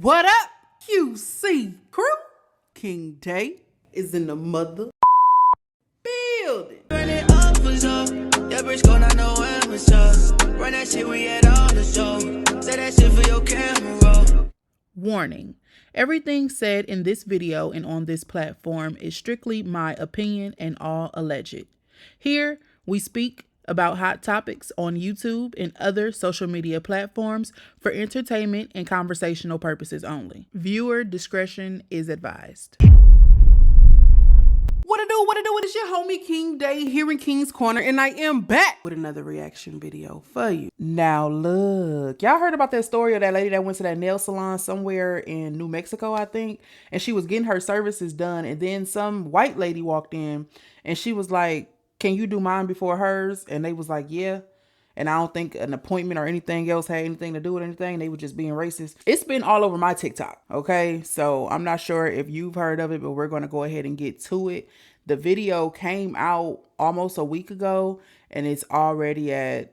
What up, QC crew? King Day is in the mother building. Run it up for so. Your bitch gon' not know when was up. Run that shit, we had all the show. Say that shit for your camera. Warning. Everything said in this video and on this platform is strictly my opinion and all alleged. Here, we speak about hot topics on YouTube and other social media platforms for entertainment and conversational purposes only. Viewer discretion is advised. What it do? It's your homie King Day here in King's Corner, and I am back with another reaction video for you. Now look, y'all heard about that story of that lady that went to that nail salon somewhere in New Mexico, I think, and she was getting her services done, and then some white lady walked in, and she was like, "Can you do mine before hers?" And they was like, "Yeah." And I don't think an appointment or anything else had anything to do with anything. They were just being racist. It's been all over my TikTok, okay? So I'm not sure if you've heard of it, but we're going to go ahead and get to it. The video came out almost a week ago, and it's already at,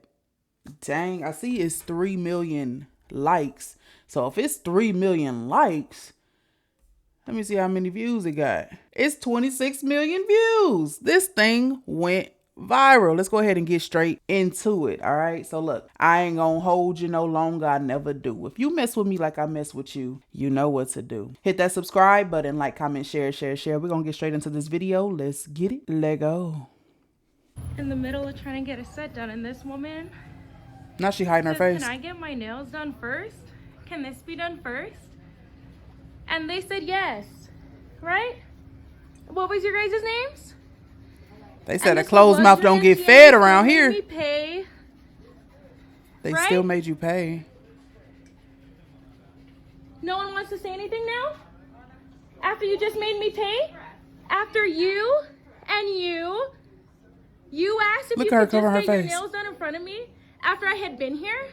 dang, I see it's 3 million likes. So if it's 3 million likes, let me see how many views it got. It's 26 million views. This thing went viral. Let's go ahead and get straight into it. All right. So look, I ain't gonna hold you no longer. I never do. If you mess with me like I mess with you, you know what to do. Hit that subscribe button, like, comment, share. We're gonna get straight into this video. Let's get it. Let go. In the middle of trying to get a set done, and this woman Now she hiding her says, face. "Can I get my nails done first? Can this be done first?" And they said yes, right? What was your guys' names? They said a closed mouth don't get fed around here. We pay. They right? still made you pay. No one wants to say anything now? After you just made me pay? After you and you asked if Look you at her could cover her just get your face. nails done in front of me after I had been here?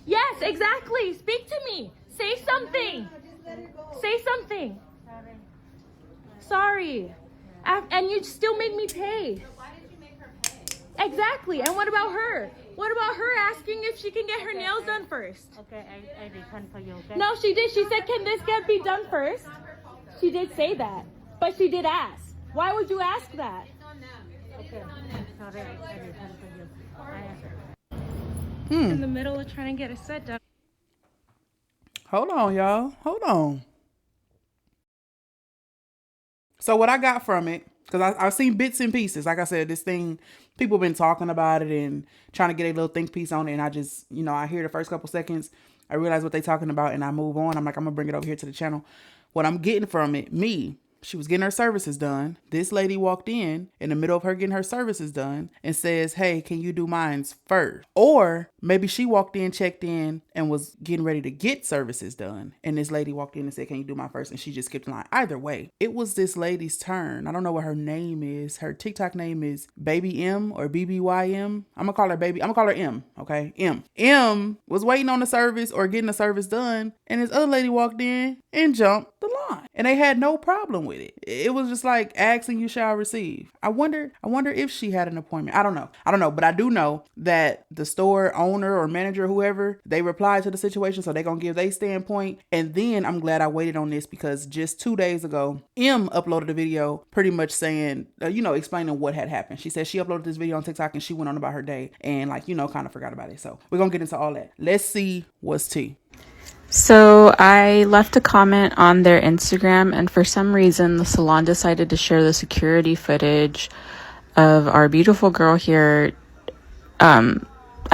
Yes, exactly. Speak to me. Say something. Say something. Sorry. And you still made me pay. Why did you make her pay? Exactly. And what about her? What about her asking if she can get her nails done first? Okay, I refund for you, okay? No, she did. She said, "Can this get be done first?" She did say that. But she did ask. Why would you ask that? Okay, sorry, I refund for you. In the middle of trying to get a set done. Hold on, y'all. Hold on. So what I got from it, because I've seen bits and pieces. Like I said, this thing, people been talking about it and trying to get a little think piece on it. And I just, I hear the first couple seconds, I realize what they talking about, and I move on. I'm like, I'm going to bring it over here to the channel. What I'm getting from it, she was getting her services done. This lady walked in the middle of her getting her services done and says, "Hey, can you do mine first?" Or maybe she walked in, checked in, and was getting ready to get services done. And this lady walked in and said, "Can you do mine first?" And she just skipped the line. Either way, it was this lady's turn. I don't know what her name is. Her TikTok name is Baby M or BBYM. I'm going to call her Baby. I'm going to call her M. Okay. M. M was waiting on the service or getting the service done. And this other lady walked in and jumped the line. And they had no problem with it. It was just like, asking you shall receive. I wonder if she had an appointment. I don't know. But I do know that the store owner or manager, whoever, they replied to the situation. So they're going to give their standpoint. And then I'm glad I waited on this, because just 2 days ago, M uploaded a video pretty much saying, explaining what had happened. She said she uploaded this video on TikTok and she went on about her day and kind of forgot about it. So we're going to get into all that. Let's see what's tea. So I left a comment on their Instagram, and for some reason the salon decided to share the security footage of our beautiful girl here. I'm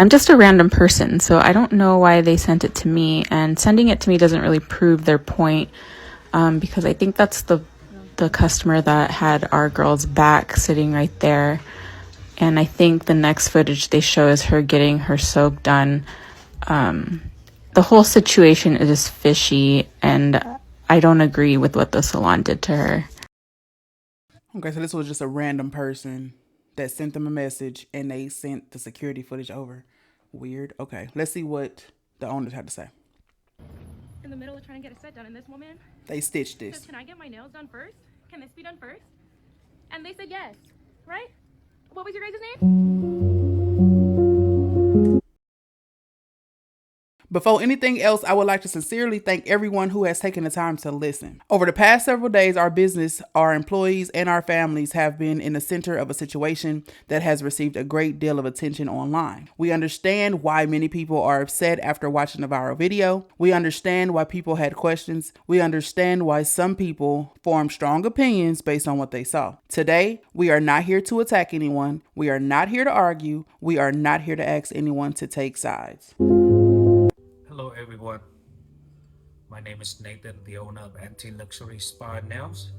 just a random person, so I don't know why they sent it to me, and sending it to me doesn't really prove their point, because I think that's the customer that had our girl's back sitting right there. And I think the next footage they show is her getting her soak done. The whole situation is just fishy, and I don't agree with what the salon did to her. Okay, so this was just a random person that sent them a message and they sent the security footage over. Weird. Okay, let's see what the owners had to say. In the middle of trying to get a set done, and this woman They stitched says, this. "Can I get my nails done first? Can this be done first?" And they said yes, right? What was your guys' name? Before anything else, I would like to sincerely thank everyone who has taken the time to listen. Over the past several days, our business, our employees, and our families have been in the center of a situation that has received a great deal of attention online. We understand why many people are upset after watching the viral video. We understand why people had questions. We understand why some people formed strong opinions based on what they saw. Today, we are not here to attack anyone. We are not here to argue. We are not here to ask anyone to take sides. Hello everyone, my name is Nathan, the owner of Anti-Luxury Spa and Nails.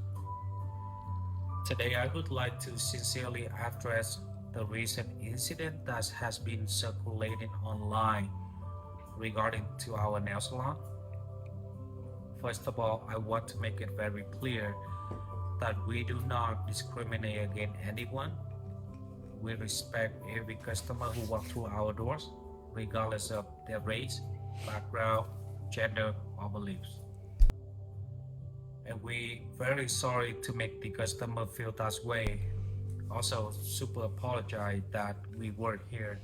Today I would like to sincerely address the recent incident that has been circulating online regarding to our nail salon. First of all, I want to make it very clear that we do not discriminate against anyone. We respect every customer who walks through our doors, regardless of their race, background, gender, or beliefs. And we very sorry to make the customer feel that way. Also, super apologize that we weren't here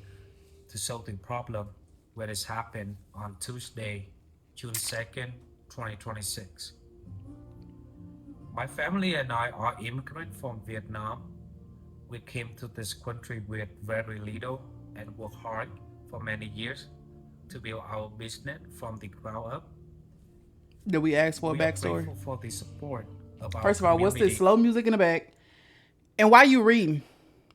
to solve the problem when it happened on Tuesday, June 2nd, 2026. My family and I are immigrants from Vietnam. We came to this country with very little and worked hard for many years to build our business from the ground up. Did we ask for a We are backstory? grateful for the support of our First of all, what's community. this slow music in the back? And why you reading?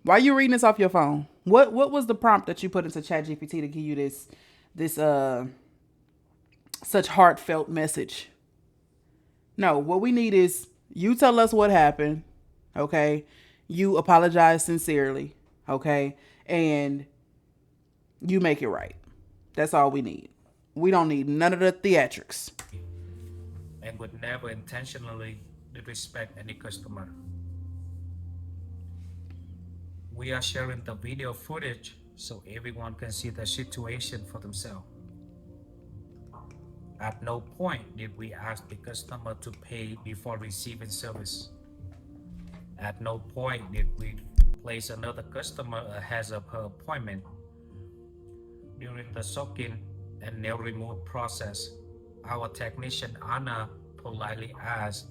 Why you reading this off your phone? What was the prompt that you put into ChatGPT to give you this such heartfelt message? No, what we need is you tell us what happened, okay? You apologize sincerely, okay? And you make it right. That's all we need. We don't need none of the theatrics. And would never intentionally disrespect any customer. We are sharing the video footage so everyone can see the situation for themselves. At no point did we ask the customer to pay before receiving service. At no point did we place another customer ahead of her appointment. During the soaking and nail removal process, our technician Anna politely asked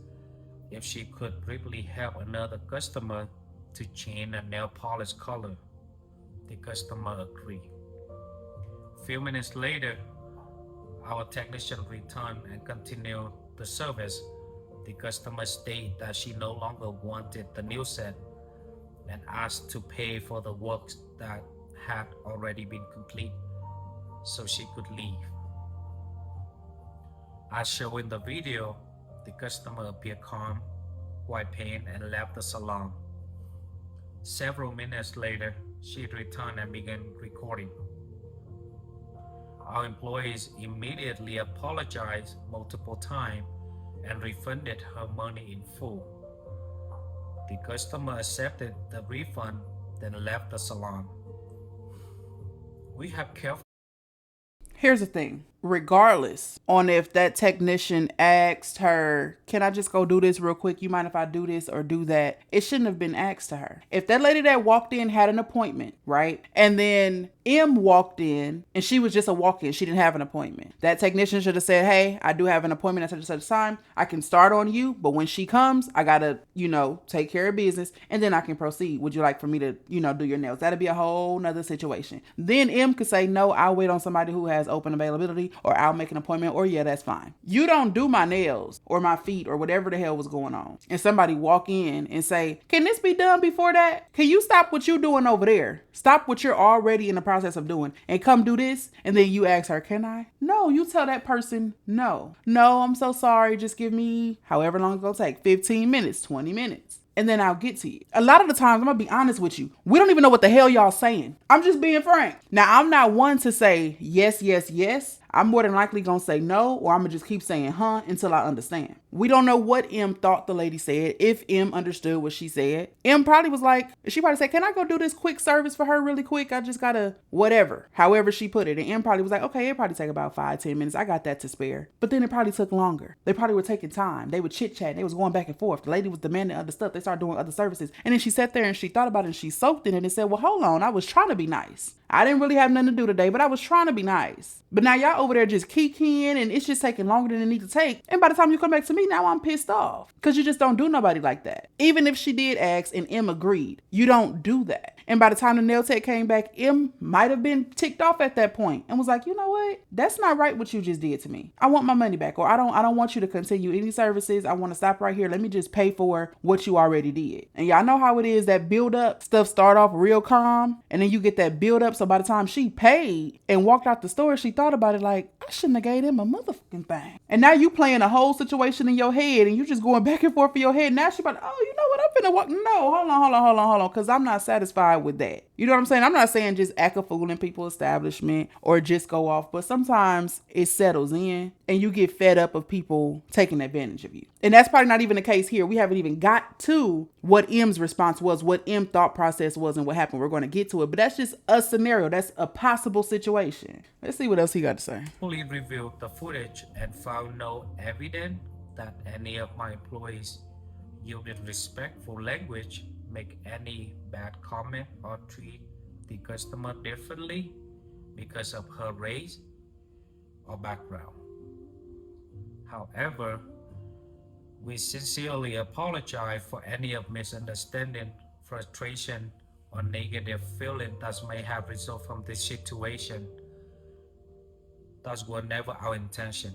if she could briefly help another customer to change a nail polish color. The customer agreed. A few minutes later, our technician returned and continued the service. The customer stated that she no longer wanted the new set and asked to pay for the work that had already been complete so she could leave. As shown in the video, the customer appeared calm, while paying, and left the salon. Several minutes later, she returned and began recording. Our employees immediately apologized multiple times and refunded her money in full. The customer accepted the refund, then left the salon. We have carefully. Here's the thing. Regardless on if that technician asked her, can I just go do this real quick? You mind if I do this or do that? It shouldn't have been asked to her. If that lady that walked in had an appointment, right? And then M walked in and she was just a walk-in. She didn't have an appointment. That technician should have said, hey, I do have an appointment at such and such time. I can start on you, but when she comes, I gotta, take care of business and then I can proceed. Would you like for me to, do your nails? That'd be a whole nother situation. Then M could say, no, I'll wait on somebody who has open availability, or I'll make an appointment, or yeah, that's fine. You don't do my nails or my feet or whatever the hell was going on. And somebody walk in and say, can this be done before that? Can you stop what you're doing over there? Stop what you're already in the process of doing and come do this. And then you ask her, can I? No, you tell that person, no, I'm so sorry. Just give me however long it's gonna take, 15 minutes, 20 minutes. And then I'll get to you. A lot of the times, I'm gonna be honest with you, we don't even know what the hell y'all saying. I'm just being frank. Now, I'm not one to say yes, yes, yes. I'm more than likely gonna say no, or I'm gonna just keep saying until I understand. We don't know what M thought the lady said, if M understood what she said. M probably was like, she probably said, can I go do this quick service for her really quick? I just gotta, whatever, however she put it. And M probably was like, okay, it probably take about 5-10 minutes. I got that to spare. But then it probably took longer. They probably were taking time. They were chit-chatting. They was going back and forth. The lady was demanding other stuff. They started doing other services. And then she sat there and she thought about it and she soaked in it and said, well, hold on. I was trying to be nice. I didn't really have nothing to do today, but I was trying to be nice. But now y'all over there just kikiing and it's just taking longer than it needs to take. And by the time you come back to me, now I'm pissed off. Because you just don't do nobody like that. Even if she did ask and M agreed, you don't do that. And by the time the nail tech came back, M might have been ticked off at that point and was like, you know what? That's not right what you just did to me. I want my money back, or I don't want you to continue any services. I want to stop right here. Let me just pay for what you already did. And y'all know how it is, that build up stuff start off real calm and then you get that build up. So by the time she paid and walked out the store, she thought about it like, I shouldn't have gave him a motherfucking thing. And now you playing a whole situation in your head and you just going back and forth in your head. Now she about, oh, you know what? I'm finna walk. No, hold on. Cause I'm not satisfied with that. You know what I'm saying? I'm not saying just act a fool in people's establishment or just go off, but sometimes it settles in and you get fed up of people taking advantage of you. And that's probably not even the case here. We haven't even got to what M's response was, what M thought process was, and what happened. We're going to get to it, but that's just a scenario. That's a possible situation. Let's see what else he got to say. Fully reviewed the footage and found no evidence that any of my employees yielded respectful language, make any bad comment, or treat the customer differently because of her race or background. However, we sincerely apologize for any of misunderstanding, frustration, or negative feeling that may have resulted from this situation. That was never our intention.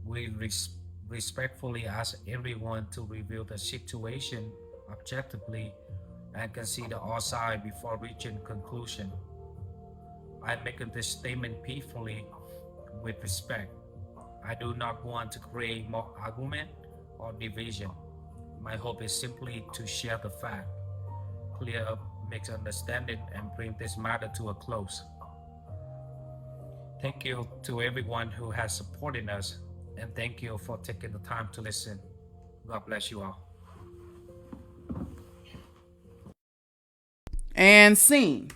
We respectfully ask everyone to review the situation objectively and consider all sides before reaching conclusion. I'm making this statement peacefully with respect. I do not want to create more argument or division. My hope is simply to share the fact, clear up misunderstanding, and bring this matter to a close. Thank you to everyone who has supported us, and thank you for taking the time to listen. God bless you all. And scene.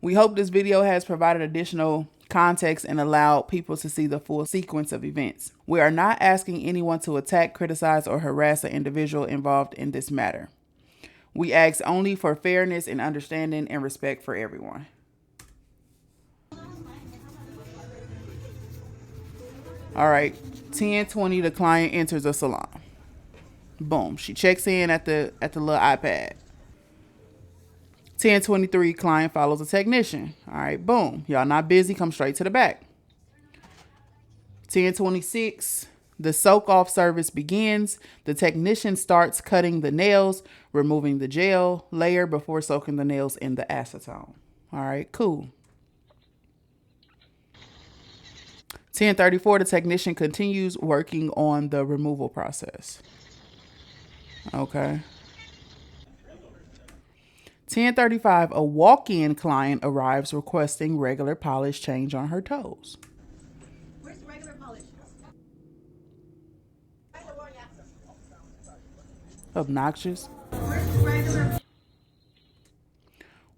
We hope this video has provided additional context and allowed people to see the full sequence of events. We are not asking anyone to attack, criticize, or harass an individual involved in this matter. We ask only for fairness and understanding and respect for everyone. All right, 10:20, the client enters a salon. Boom, she checks in at the little iPad. 10:23, client follows a technician. All right, boom, y'all not busy, come straight to the back. 10:26, the soak off service begins. The technician starts cutting the nails, removing the gel layer before soaking the nails in the acetone. All right, cool. 10:34, the technician continues working on the removal process. Okay. 10:35, a walk-in client arrives requesting regular polish change on her toes. Where's the regular polish? Obnoxious. Where's the regular?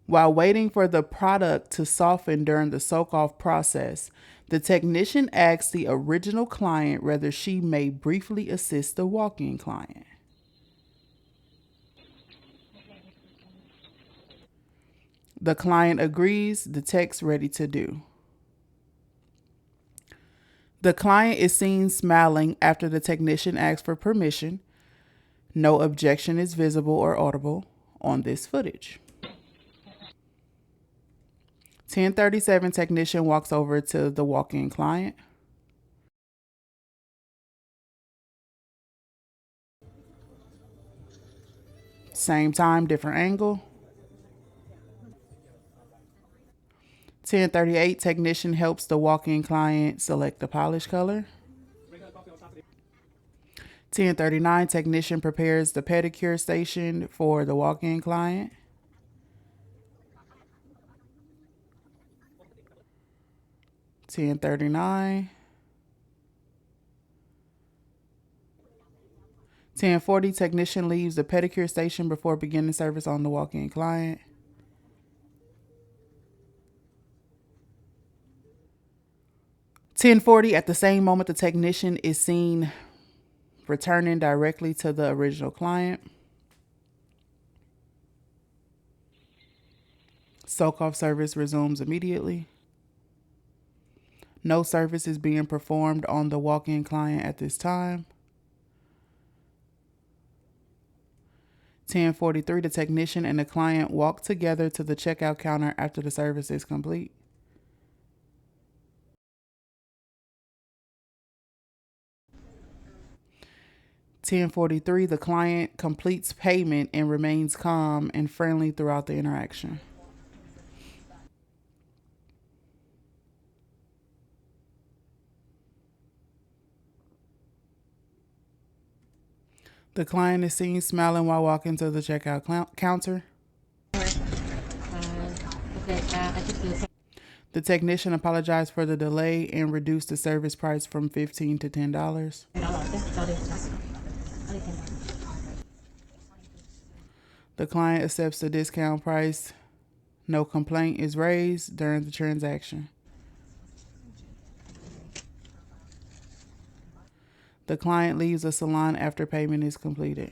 While waiting for the product to soften during the soak-off process, the technician asks the original client whether she may briefly assist the walk-in client. The client agrees, the tech's ready to do. The client is seen smiling after the technician asks for permission. No objection is visible or audible on this footage. 10:37, technician walks over to the walk-in client. Same time, different angle. 10:38, technician helps the walk-in client select the polish color. 10:39, technician prepares the pedicure station for the walk-in client. 10:39. 10:40, technician leaves the pedicure station before beginning service on the walk-in client. 10:40, at the same moment, the technician is seen returning directly to the original client. Soak-off service resumes immediately. No service is being performed on the walk-in client at this time. 10:43, the technician and the client walk together to the checkout counter after the service is complete. The client completes payment and remains calm and friendly throughout the interaction. The client is seen smiling while walking to the checkout counter. The technician apologized for the delay and reduced the service price from $15 to $10. The client accepts the discount price. No complaint is raised during the transaction. The client leaves the salon after payment is completed.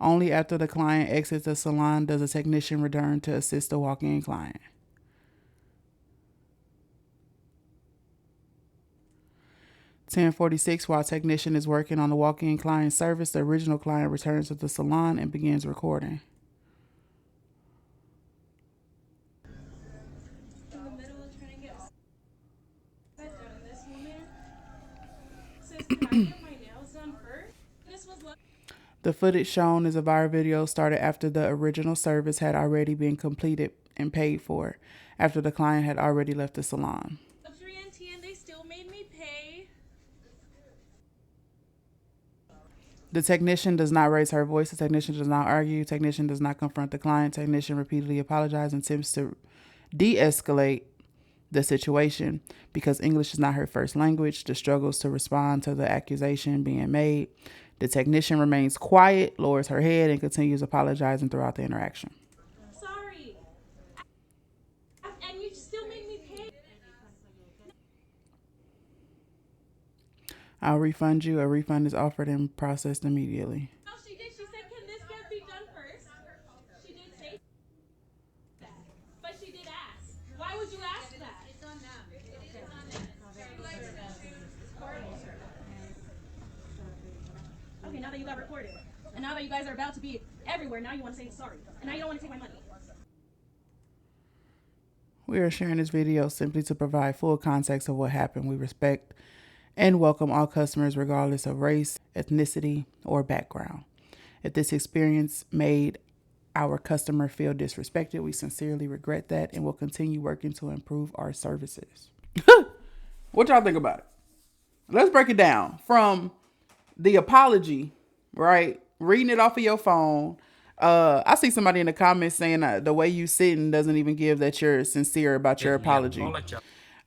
Only after the client exits the salon does a technician return to assist the walk-in client. 10:46, while technician is working on the walk-in client service, the original client returns to the salon and begins recording. The footage shown is a viral video started after the original service had already been completed and paid for, after the client had already left the salon. They still made me pay. The technician does not raise her voice. The technician does not argue. The technician does not confront the client. The technician repeatedly apologizes and attempts to de-escalate the situation because English is not her first language. The struggles to respond to the accusation being made. The technician remains quiet, lowers her head, and continues apologizing throughout the interaction. Sorry. And you still made me pay. I'll refund you. A refund is offered and processed immediately. No, she did. She said, can this get be done first? She did say that. But she did ask. Why would you ask that? It's on them. It is on them. Okay, now that you got recorded, and now that you guys are about to be everywhere, now you want to say sorry. And now you don't want to take my money. We are sharing this video simply to provide full context of what happened. We respect and welcome all customers regardless of race, ethnicity, or background. If this experience made our customer feel disrespected, we sincerely regret that and will continue working to improve our services. What y'all think about it? Let's break it down from the apology, right? Reading it off of your phone. I see somebody in the comments saying the way you sitting doesn't even give that you're sincere about your apology.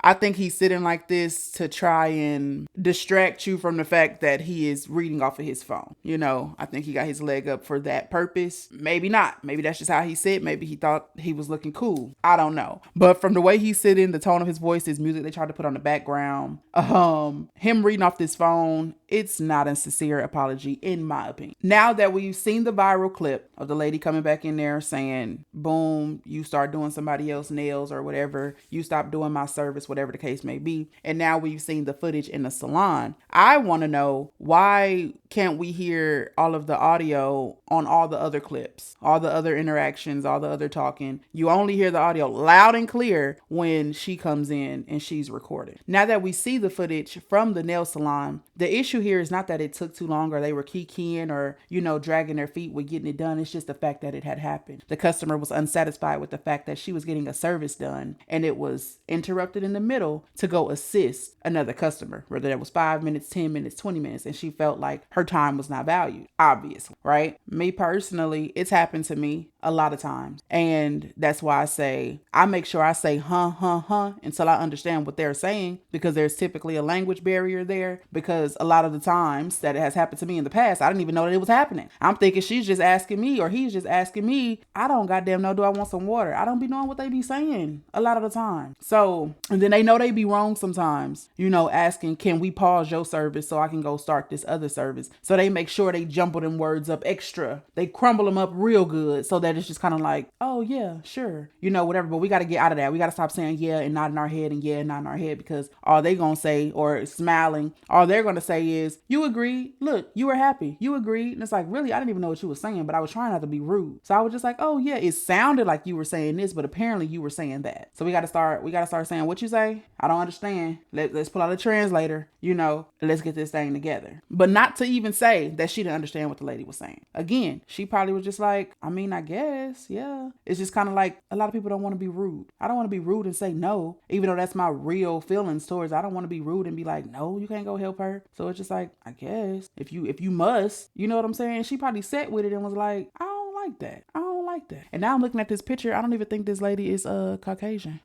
I think he's sitting like this to try and distract you from the fact that he is reading off of his phone. You know, I think he got his leg up for that purpose. Maybe not. Maybe that's just how he sit. Maybe he thought he was looking cool. I don't know. But from the way he's sitting, the tone of his voice, his music they tried to put on the background, him reading off this phone, it's not a sincere apology in my opinion. Now that we've seen the viral clip of the lady coming back in there saying, boom, you start doing somebody else's nails or whatever, you stop doing my service, whatever the case may be. And now we've seen the footage in the salon. I want to know, why can't we hear all of the audio on all the other clips, all the other interactions, all the other talking? You only hear the audio loud and clear when she comes in and she's recorded. Now that we see the footage from the nail salon, the issue here is not that it took too long or they were keying or, dragging their feet with getting it done. It's just the fact that it had happened. The customer was unsatisfied with the fact that she was getting a service done and it was interrupted in the middle to go assist another customer, whether that was 5 minutes, 10 minutes, 20 minutes. And she felt like her time was not valued, obviously, right? Me personally, it's happened to me. a lot of times. And that's why I say, I make sure I say until I understand what they're saying, because there's typically a language barrier there. Because a lot of the times that it has happened to me in the past, I didn't even know that it was happening. I'm thinking she's just asking me, or he's just asking me. I don't goddamn know, do I want some water? I don't be knowing what they be saying a lot of the time. So, and then they know they be wrong sometimes, asking, can we pause your service so I can go start this other service? So they make sure they jumble them words up extra. They crumble them up real good so that it's just kind of like, oh yeah, sure, whatever. But we got to get out of that. We got to stop saying yeah and nodding our head and yeah and nodding our head, because all they gonna say, or smiling, all they're gonna say is, you agreed. Look, you were happy. You agreed. And it's like, really, I didn't even know what you were saying, but I was trying not to be rude. So I was just like, oh yeah, it sounded like you were saying this, but apparently you were saying that. So we got to start saying, what you say? I don't understand. Let's pull out a translator, let's get this thing together. But not to even say that she didn't understand what the lady was saying. Again, she probably was just like, I mean, I guess, yeah. It's just kind of like, a lot of people don't want to be rude. I don't want to be rude and say no, even though that's my real feelings towards. I don't want to be rude and be like, no, you can't go help her. So it's just like, I guess if you must, you know what I'm saying? She probably sat with it and was like, I don't like that. I don't like that. And now I'm looking at this picture. I don't even think this lady is Caucasian.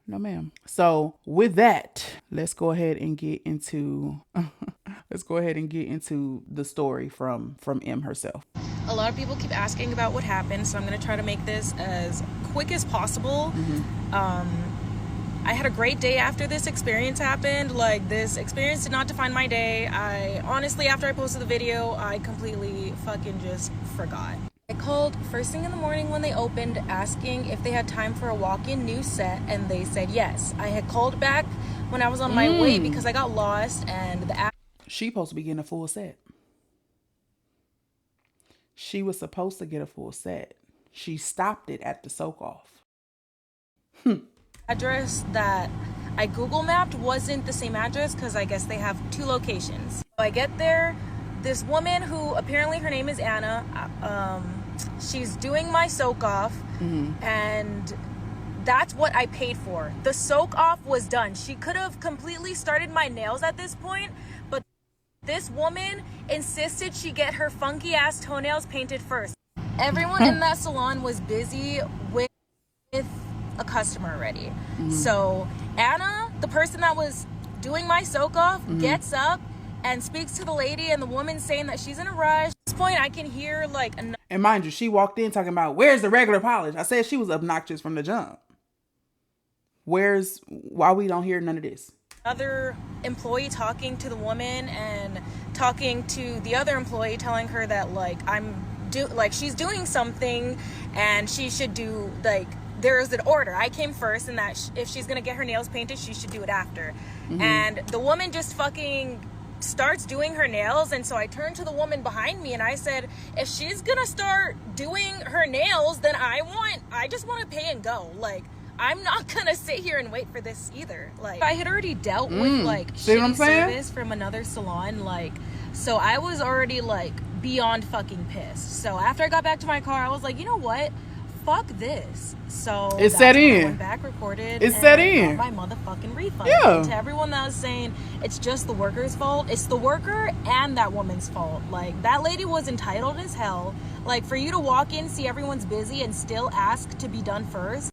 No, ma'am. So with that, let's go ahead and get into the story from M herself. A lot of people keep asking about what happened, so I'm going to try to make this as quick as possible. I had a great day after this experience happened. Like, this experience did not define my day. I honestly, after I posted the video, I completely fucking just forgot. I called first thing in the morning when they opened, asking if they had time for a walk-in new set, and they said yes. I had called back when I was on my way because I got lost, and the app. She supposed to be getting a full set. She was supposed to get a full set. She stopped it at the soak-off. Address that I Google mapped wasn't the same address, because I guess they have two locations. So I get there. This woman, who apparently her name is Anna, she's doing my soak off, and that's what I paid for. The soak off was done. She could have completely started my nails at this point, but this woman insisted she get her funky ass toenails painted first. Everyone in that salon was busy with a customer already. So Anna, the person that was doing my soak off, gets up and speaks to the lady, and the woman saying that she's in a rush. At this point, I can hear like and mind you, she walked in talking about, where's the regular polish? I said she was obnoxious from the jump. Why we don't hear none of this? Other employee talking to the woman and talking to the other employee, telling her that she's doing something and she should do, like, there's an order. I came first, and that if she's gonna get her nails painted, she should do it after. And the woman just fucking starts doing her nails, and so I turned to the woman behind me and I said, if she's gonna start doing her nails, then I just want to pay and go. Like, I'm not gonna sit here and wait for this either. Like, I had already dealt with shitty service from another salon, so I was already beyond fucking pissed. So after I got back to my car, I was like, you know what? Fuck this. So it set in. I went back, recorded, it set in. Got my motherfucking refund. Yeah. And to everyone that was saying it's just the worker's fault, it's the worker and that woman's fault. Like, that lady was entitled as hell. Like, for you to walk in, see everyone's busy, and still ask to be done first.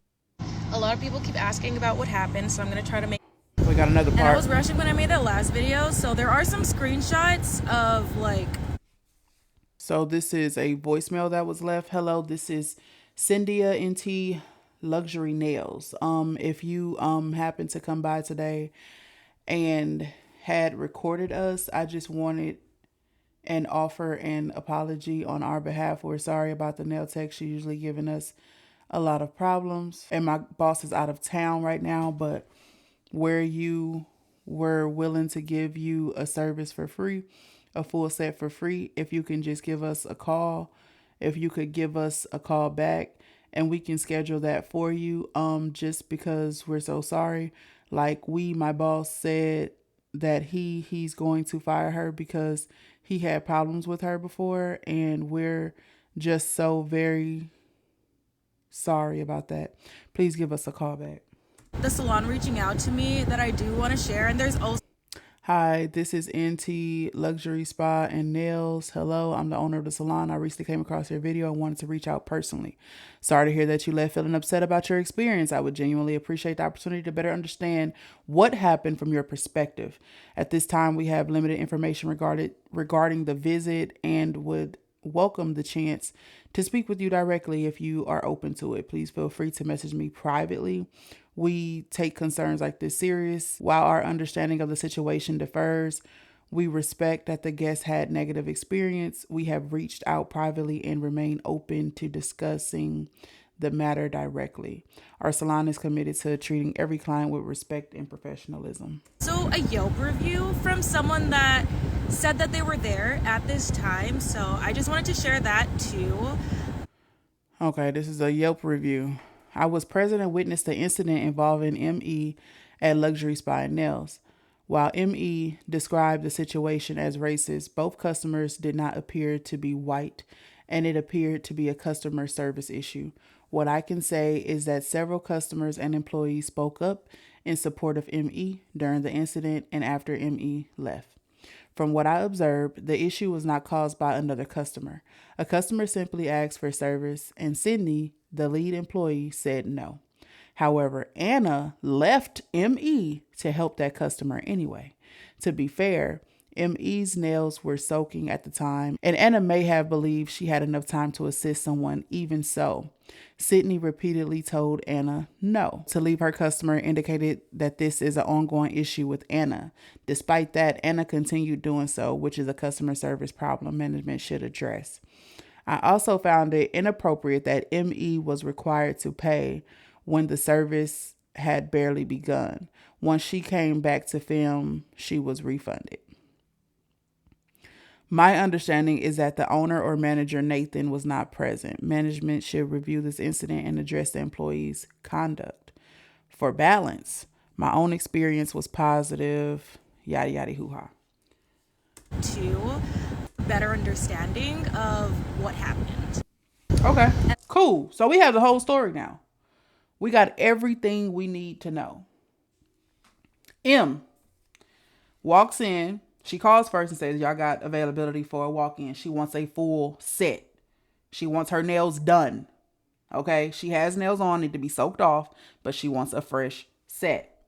A lot of people keep asking about what happened, so I'm gonna try to make. We got another part. And I was rushing when I made that last video, so there are some screenshots of So this is a voicemail that was left. Hello, this is Cyndia NT Luxury Nails. If you happen to come by today and had recorded us, I just wanted and offer an apology on our behalf. We're sorry about the nail tech. She's usually giving us a lot of problems, and my boss is out of town right now, but where you were willing to give you a service for free, a full set for free, if you can just give us a call, if you could give us a call back, and we can schedule that for you, just because we're so sorry. Like, my boss said that he's going to fire her because he had problems with her before, and we're just so very sorry about that. Please give us a call back. the salon reaching out to me that I do want to share, and there's also Hi, this is NT Luxury Spa and Nails. Hello, I'm the owner of the salon. I recently came across your video and wanted to reach out personally. Sorry to hear that you left feeling upset about your experience. I would genuinely appreciate the opportunity to better understand what happened from your perspective. At this time, we have limited information regarding the visit and would welcome the chance to speak with you directly if you are open to it. Please feel free to message me privately. We take concerns like this serious. While our understanding of the situation differs, we respect that the guest had negative experience. We have reached out privately and remain open to discussing the matter directly. Our salon is committed to treating every client with respect and professionalism. So a Yelp review from someone that said that they were there at this time. So I just wanted to share that too. Okay, this is a Yelp review. I was present and witnessed the incident involving ME at Luxury Spa and Nails. While ME described the situation as racist, both customers did not appear to be white, and it appeared to be a customer service issue. What I can say is that several customers and employees spoke up in support of ME during the incident and after ME left. From what I observed, the issue was not caused by another customer. A customer simply asked for service, and Sydney, the lead employee, said no. However, Anna left ME to help that customer anyway. To be fair, ME's nails were soaking at the time, and Anna may have believed she had enough time to assist someone. Even so, Sydney repeatedly told Anna no to leave her customer, indicated that this is an ongoing issue with Anna. Despite that, Anna continued doing so, which is a customer service problem management should address. I also found it inappropriate that ME was required to pay when the service had barely begun. Once she came back to film, she was refunded. My understanding is that the owner or manager, Nathan, was not present. Management should review this incident and address the employee's conduct. For balance, my own experience was positive, yada, yada, hoo-ha. To better understanding of what happened. Okay, cool. So we have the whole story now. We got everything we need to know. M walks in. She calls first and says, y'all got availability for a walk-in. She wants a full set. She wants her nails done. Okay, she has nails on, need to be soaked off, but she wants a fresh set.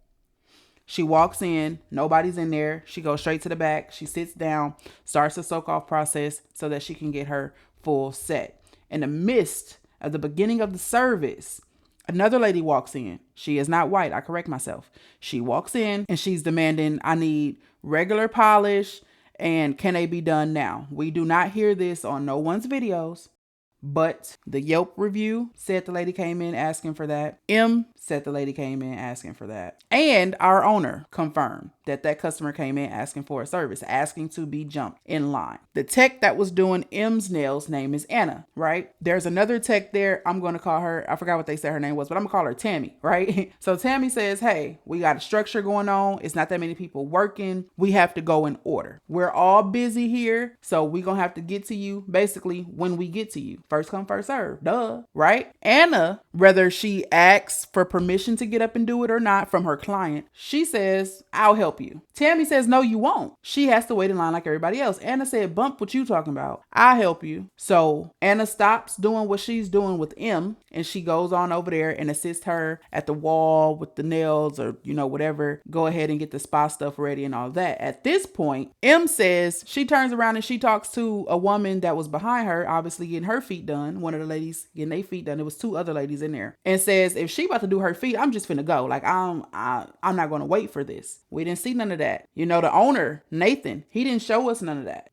She walks in, nobody's in there. She goes straight to the back. She sits down, starts the soak off process so that she can get her full set. In the midst of the beginning of the service, another lady walks in. She is not white. I correct myself. She walks in and she's demanding, I need regular polish and can they be done now? We do not hear this on no one's videos. But the Yelp review said the lady came in asking for that. M said the lady came in asking for that. And our owner confirmed that that customer came in asking for a service, asking to be jumped in line. The tech that was doing M's nails name is Anna, right? There's another tech there. I'm going to call her, I forgot what they said her name was, but I'm going to call her Tammy, right? So Tammy says, hey, we got a structure going on. It's not that many people working. We have to go in order. We're all busy here. So we're going to have to get to you basically when we get to you. First come, first serve. Duh, right? Anna, whether she asks for permission to get up and do it or not from her client, she says, I'll help you. Tammy says, no, you won't. She has to wait in line like everybody else. Anna said, bump what you talking about. I'll help you. So Anna stops doing what she's doing with M and she goes on over there and assists her at the wall with the nails or, whatever. Go ahead and get the spa stuff ready and all that. At this point, M says she turns around and she talks to a woman that was behind her, obviously getting her feet done. One of the ladies getting their feet done. There was two other ladies in there and says, if she about to do her feet, I'm just finna go. Like I'm not going to wait for this. We didn't see none of that. The owner, Nathan, he didn't show us none of that.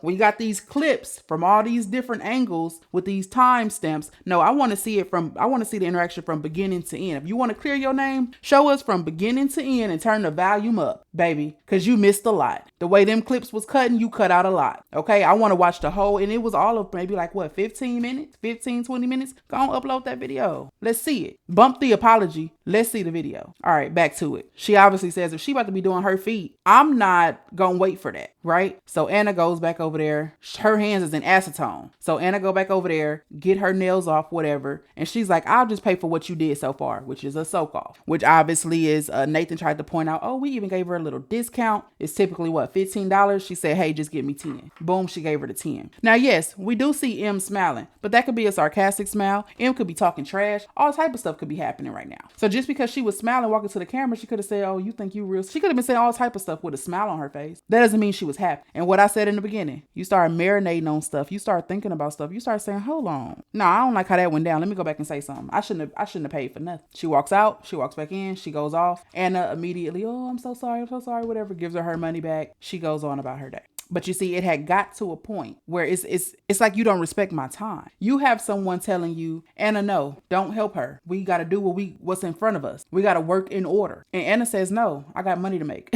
We got these clips from all these different angles with these time stamps. No, I want to see the interaction from beginning to end. If you want to clear your name, show us from beginning to end and turn the volume up, baby, because you missed a lot. The way them clips was cutting, you cut out a lot. Okay, I want to watch the whole, and it was all of maybe 15 minutes, 15, 20 minutes. Go on, upload that video. Let's see it. Bump the apology. Let's see the video. All right, back to it. She obviously says if she about to be doing her feet, I'm not gonna wait for that, right? So Anna goes back over there. Her hands is in acetone. So Anna go back over there, get her nails off, whatever. And she's like, I'll just pay for what you did so far, which is a soak off, which obviously is Nathan tried to point out, oh, we even gave her a little discount. It's typically what, $15? She said, hey, just give me 10. Boom, she gave her the 10. Now, yes, we do see M smiling, but that could be a sarcastic smile. M could be talking trash. All type of stuff could be happening right now. So just because she was smiling, walking to the camera, she could have said, oh, you think you real? She could have been saying all type of stuff with a smile on her face. That doesn't mean she was happy. And what I said in the beginning, you start marinating on stuff. You start thinking about stuff. You start saying, hold on. No, I don't like how that went down. Let me go back and say something. I shouldn't have paid for nothing. She walks out. She walks back in. She goes off. Anna immediately, oh, I'm so sorry, whatever, gives her money back. She goes on about her day. But you see, it had got to a point where it's like you don't respect my time. You have someone telling you, Anna, no, don't help her. We got to do what's in front of us. We got to work in order. And Anna says, no, I got money to make.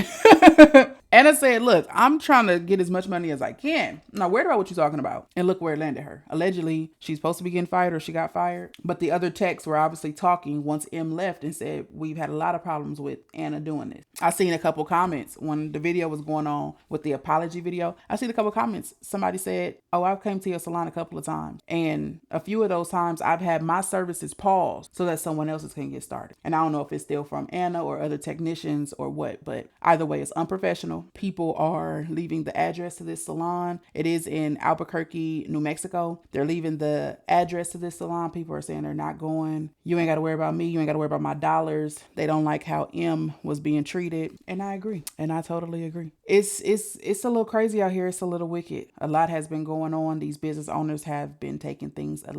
Anna said, look, I'm trying to get as much money as I can. I'm not worried about what you're talking about. And look where it landed her. Allegedly, she's supposed to be getting fired or she got fired. But the other techs were obviously talking once M left and said, we've had a lot of problems with Anna doing this. I seen a couple comments when the video was going on with the apology video. I seen a couple comments. Somebody said, oh, I've came to your salon a couple of times. And a few of those times I've had my services paused so that someone else's can get started. And I don't know if it's still from Anna or other technicians or what, but either way, it's unprofessional. People are leaving the address to this salon. It is in Albuquerque, New Mexico. They're leaving the address to this salon. People are saying they're not going. You ain't got to worry about me. You ain't got to worry about my dollars. They don't like how M was being treated. And I agree. And I totally agree. It's a little crazy out here. It's a little wicked. A lot has been going on. These business owners have been taking things a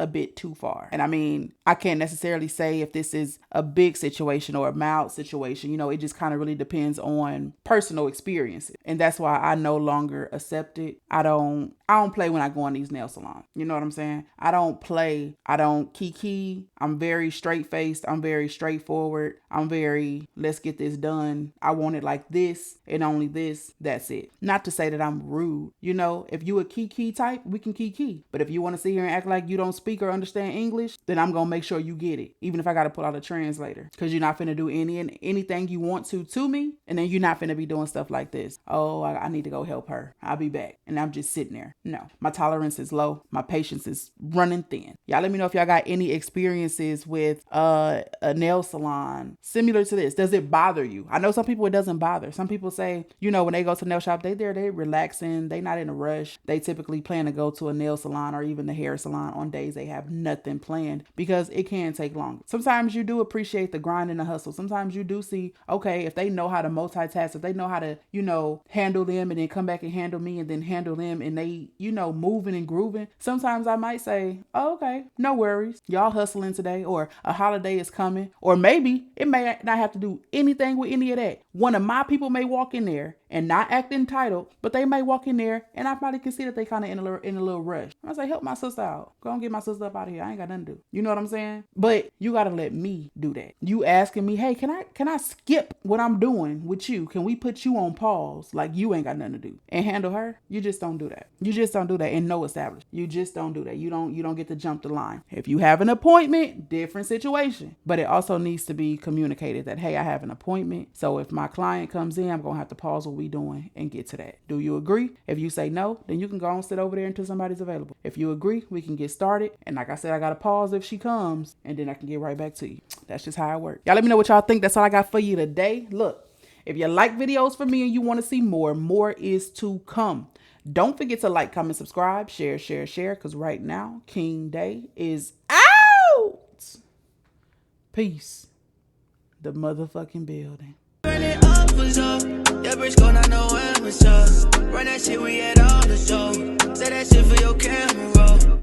bit too far. And I mean, I can't necessarily say if this is a big situation or a mild situation. You know, it just kind of really depends on personal experiences. And that's why I no longer accept it. I don't play when I go in these nail salons. You know what I'm saying? I don't play. I don't kiki. I'm very straight faced. I'm very straightforward. I'm very, let's get this done. I want it like this and only this. That's it. Not to say that I'm rude. You know, if you a kiki type, we can kiki. But if you want to sit here and act like you don't speak or understand English, then I'm going to make sure you get it. Even if I got to pull out a translator. Because you're not finna do anything you want to me. And then you're not finna be doing stuff like this. Oh, I need to go help her. I'll be back. And I'm just sitting there. No, my tolerance is low. My patience is running thin. Y'all let me know if y'all got any experiences with a nail salon similar to this. Does it bother you? I know some people it doesn't bother. Some people say, you know, when they go to the nail shop, they relaxing. They not in a rush. They typically plan to go to a nail salon or even the hair salon on days they have nothing planned because it can take longer. Sometimes you do appreciate the grind and the hustle. Sometimes you do see, okay, if they know how to multitask, if they know how to, you know, handle them and then come back and handle me and then handle them and they, you know, moving and grooving. Sometimes I might say, oh, okay, no worries. Y'all hustling today, or a holiday is coming, or maybe it may not have to do anything with any of that. One of my people may walk in there and not act entitled, but they may walk in there and I probably can see that they kind of in a little rush. I say, help my sister out. Go and get my sister up out of here. I ain't got nothing to do. You know what I'm saying? But you got to let me do that. You asking me, hey, can I skip what I'm doing with you? Can we put you on pause? Like you ain't got nothing to do and handle her. You just don't do that. You just don't do that in no establishment. You just don't do that. You don't get to jump the line. If you have an appointment, different situation, but it also needs to be communicated that, hey, I have an appointment. So if my client comes in, I'm going to have to pause what we doing and get to that. Do you agree? If you say no, then you can go and sit over there until somebody's available. If you agree, we can get started. And like I said, I got to pause if she comes and then I can get right back to you. That's just how it works. Y'all let me know what y'all think. That's all I got for you today. Look, if you like videos from me and you want to see more is to come. Don't forget to like, comment, subscribe, share, because right now, King Day is out. Peace. The motherfucking building. Run it up, was up. That bitch gon' not know when was up. Run that shit, we had all the show. Say that shit for your camera roll.